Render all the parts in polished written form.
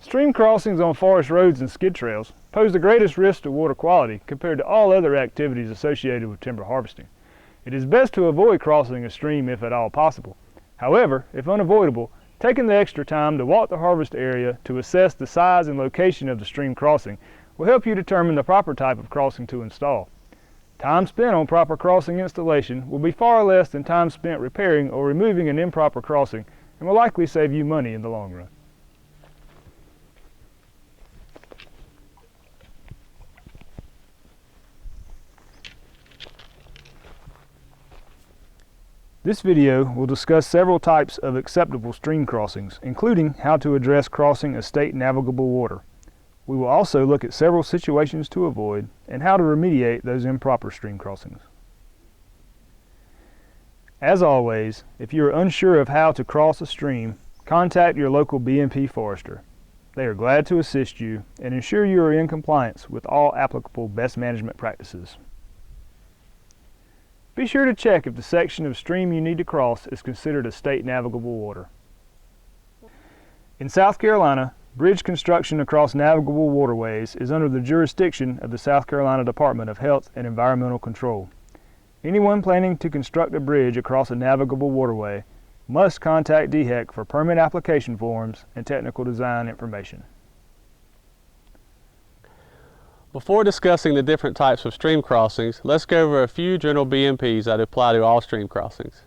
Stream crossings on forest roads and skid trails pose the greatest risk to water quality compared to all other activities associated with timber harvesting. It is best to avoid crossing a stream if at all possible. However, if unavoidable, taking the extra time to walk the harvest area to assess the size and location of the stream crossing will help you determine the proper type of crossing to install. Time spent on proper crossing installation will be far less than time spent repairing or removing an improper crossing and will likely save you money in the long run. This video will discuss several types of acceptable stream crossings, including how to address crossing a state navigable water. We will also look at several situations to avoid and how to remediate those improper stream crossings. As always, if you are unsure of how to cross a stream, contact your local BMP forester. They are glad to assist you and ensure you are in compliance with all applicable best management practices. Be sure to check if the section of stream you need to cross is considered a state navigable water. In South Carolina, bridge construction across navigable waterways is under the jurisdiction of the South Carolina Department of Health and Environmental Control. Anyone planning to construct a bridge across a navigable waterway must contact DHEC for permit application forms and technical design information. Before discussing the different types of stream crossings, let's go over a few general BMPs that apply to all stream crossings.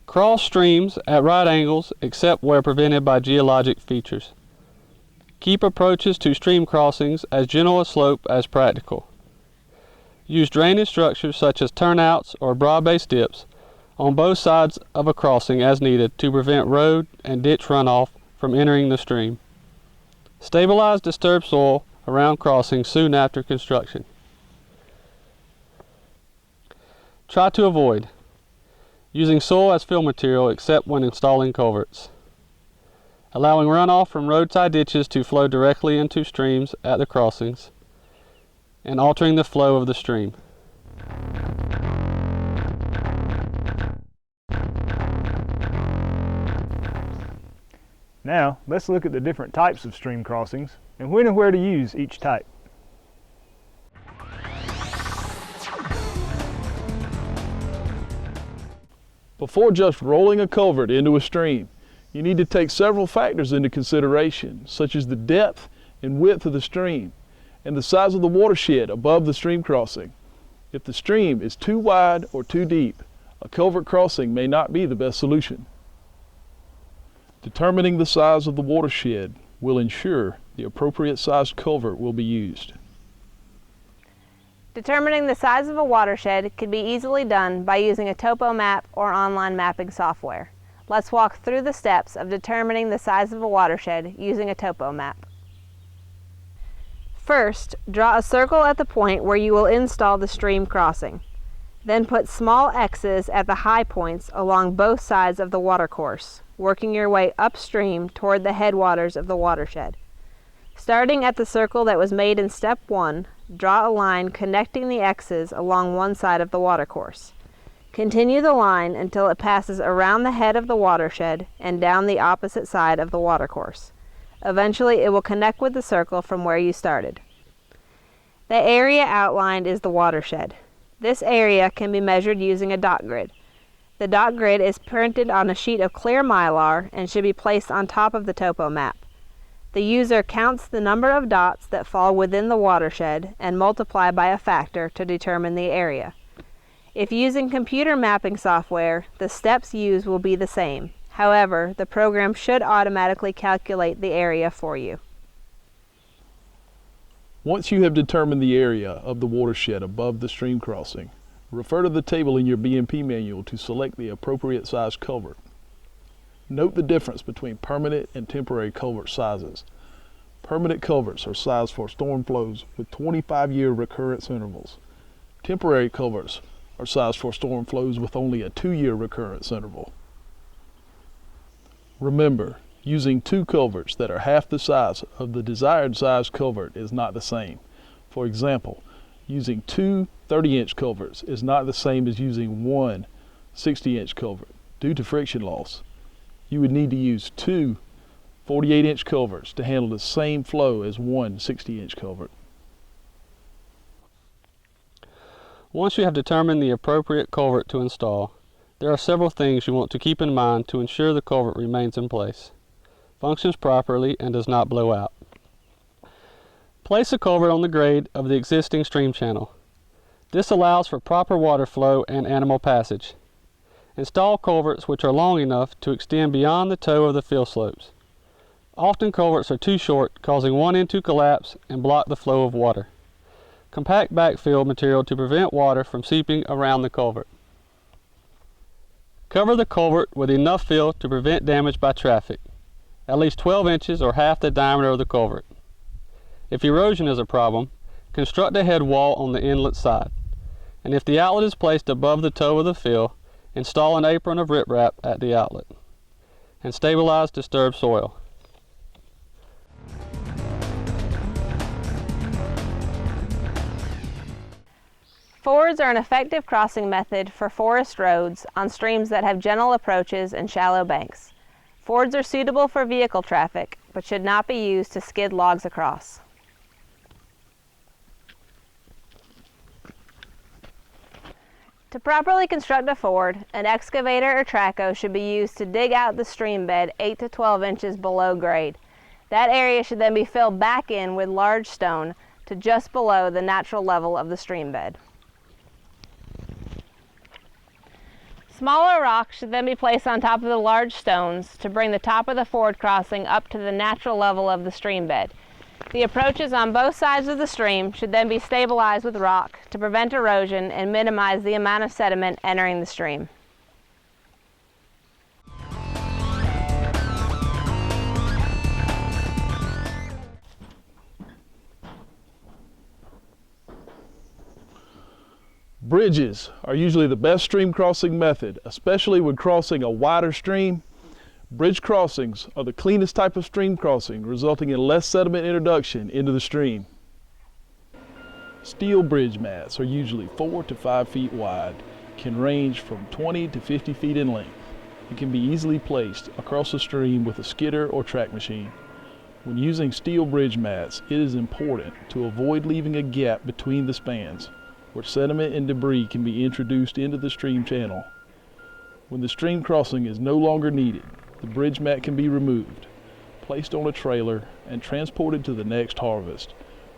Cross streams at right angles except where prevented by geologic features. Keep approaches to stream crossings as gentle a slope as practical. Use drainage structures such as turnouts or broad-based dips on both sides of a crossing as needed to prevent road and ditch runoff from entering the stream. Stabilize disturbed soil around crossings soon after construction. Try to avoid using soil as fill material except when installing culverts. Allowing runoff from roadside ditches to flow directly into streams at the crossings and altering the flow of the stream. Now, let's look at the different types of stream crossings and when and where to use each type. Before just rolling a culvert into a stream, you need to take several factors into consideration, such as the depth and width of the stream and the size of the watershed above the stream crossing. If the stream is too wide or too deep, a culvert crossing may not be the best solution. Determining the size of the watershed will ensure the appropriate sized culvert will be used. Determining the size of a watershed can be easily done by using a topo map or online mapping software. Let's walk through the steps of determining the size of a watershed using a topo map. First, draw a circle at the point where you will install the stream crossing. Then put small X's at the high points along both sides of the watercourse, working your way upstream toward the headwaters of the watershed. Starting at the circle that was made in step 1, draw a line connecting the X's along one side of the watercourse. Continue the line until it passes around the head of the watershed and down the opposite side of the watercourse. Eventually, it will connect with the circle from where you started. The area outlined is the watershed. This area can be measured using a dot grid. The dot grid is printed on a sheet of clear mylar and should be placed on top of the topo map. The user counts the number of dots that fall within the watershed and multiply by a factor to determine the area. If using computer mapping software, the steps used will be the same. However, the program should automatically calculate the area for you. Once you have determined the area of the watershed above the stream crossing, refer to the table in your BMP manual to select the appropriate size culvert. Note the difference between permanent and temporary culvert sizes. Permanent culverts are sized for storm flows with 25-year recurrence intervals. Temporary culverts are sized for storm flows with only a 2-year recurrence interval. Remember, using two culverts that are half the size of the desired size culvert is not the same. For example, using two 30-inch culverts is not the same as using one 60-inch culvert due to friction loss. You would need to use two 48-inch culverts to handle the same flow as one 60-inch culvert. Once you have determined the appropriate culvert to install, there are several things you want to keep in mind to ensure the culvert remains in place, functions properly, and does not blow out. Place a culvert on the grade of the existing stream channel. This allows for proper water flow and animal passage. Install culverts which are long enough to extend beyond the toe of the fill slopes. Often culverts are too short, causing one end to collapse and block the flow of water. Compact backfill material to prevent water from seeping around the culvert. Cover the culvert with enough fill to prevent damage by traffic, at least 12 inches or half the diameter of the culvert. If erosion is a problem, construct a head wall on the inlet side, and if the outlet is placed above the toe of the fill, install an apron of riprap at the outlet, and stabilize disturbed soil. Fords are an effective crossing method for forest roads on streams that have gentle approaches and shallow banks. Fords are suitable for vehicle traffic, but should not be used to skid logs across. To properly construct a ford, an excavator or trackhoe should be used to dig out the stream bed 8 to 12 inches below grade. That area should then be filled back in with large stone to just below the natural level of the stream bed. Smaller rocks should then be placed on top of the large stones to bring the top of the ford crossing up to the natural level of the stream bed. The approaches on both sides of the stream should then be stabilized with rock to prevent erosion and minimize the amount of sediment entering the stream. Bridges are usually the best stream crossing method, especially when crossing a wider stream. Bridge crossings are the cleanest type of stream crossing, resulting in less sediment introduction into the stream. Steel bridge mats are usually 4 to 5 feet wide, can range from 20 to 50 feet in length, and can be easily placed across the stream with a skidder or track machine. When using steel bridge mats, it is important to avoid leaving a gap between the spans, where sediment and debris can be introduced into the stream channel. When the stream crossing is no longer needed, the bridge mat can be removed, placed on a trailer, and transported to the next harvest,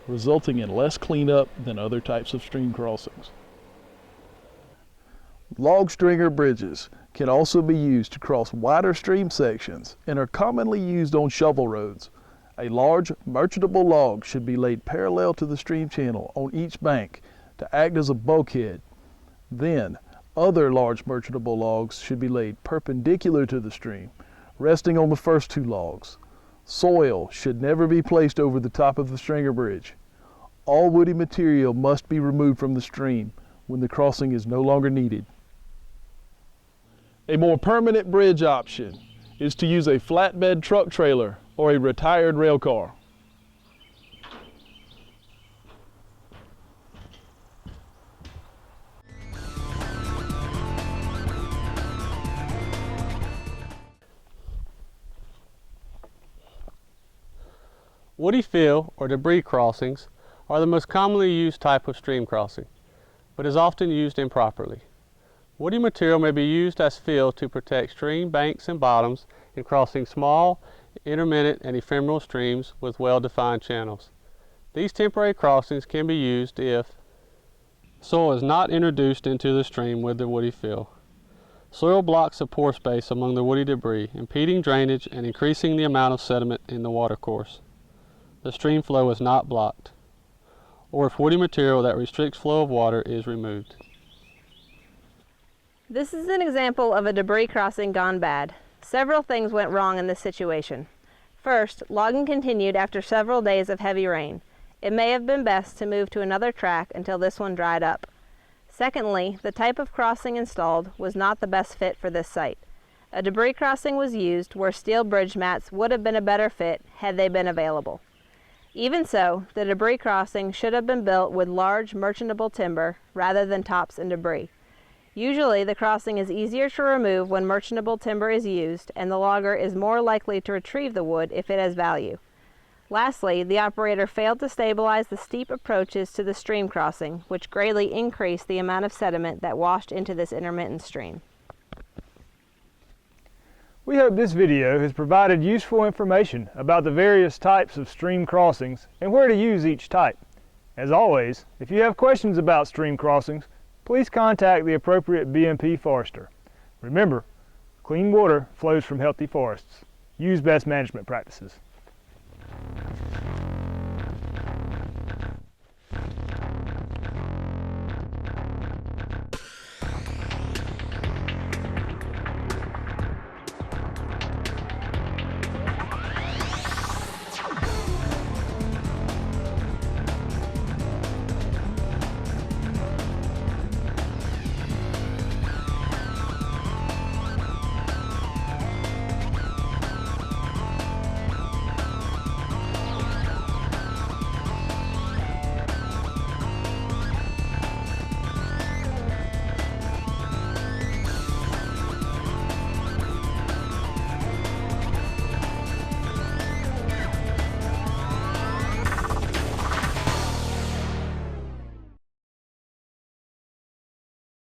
resulting in less cleanup than other types of stream crossings. Log stringer bridges can also be used to cross wider stream sections and are commonly used on shovel roads. A large merchantable log should be laid parallel to the stream channel on each bank to act as a bulkhead. Then, other large merchantable logs should be laid perpendicular to the stream, resting on the first two logs. Soil should never be placed over the top of the stringer bridge. All woody material must be removed from the stream when the crossing is no longer needed. A more permanent bridge option is to use a flatbed truck trailer or a retired rail car. Woody fill or debris crossings are the most commonly used type of stream crossing, but is often used improperly. Woody material may be used as fill to protect stream banks and bottoms in crossing small, intermittent, and ephemeral streams with well-defined channels. These temporary crossings can be used if soil is not introduced into the stream with the woody fill. Soil blocks the pore space among the woody debris, impeding drainage and increasing the amount of sediment in the watercourse. The stream flow is not blocked, or if woody material that restricts flow of water is removed. This is an example of a debris crossing gone bad. Several things went wrong in this situation. First, logging continued after several days of heavy rain. It may have been best to move to another track until this one dried up. Secondly, the type of crossing installed was not the best fit for this site. A debris crossing was used where steel bridge mats would have been a better fit had they been available. Even so, the debris crossing should have been built with large merchantable timber rather than tops and debris. Usually, the crossing is easier to remove when merchantable timber is used, and the logger is more likely to retrieve the wood if it has value. Lastly, the operator failed to stabilize the steep approaches to the stream crossing, which greatly increased the amount of sediment that washed into this intermittent stream. We hope this video has provided useful information about the various types of stream crossings and where to use each type. As always, if you have questions about stream crossings, please contact the appropriate BMP forester. Remember, clean water flows from healthy forests. Use best management practices.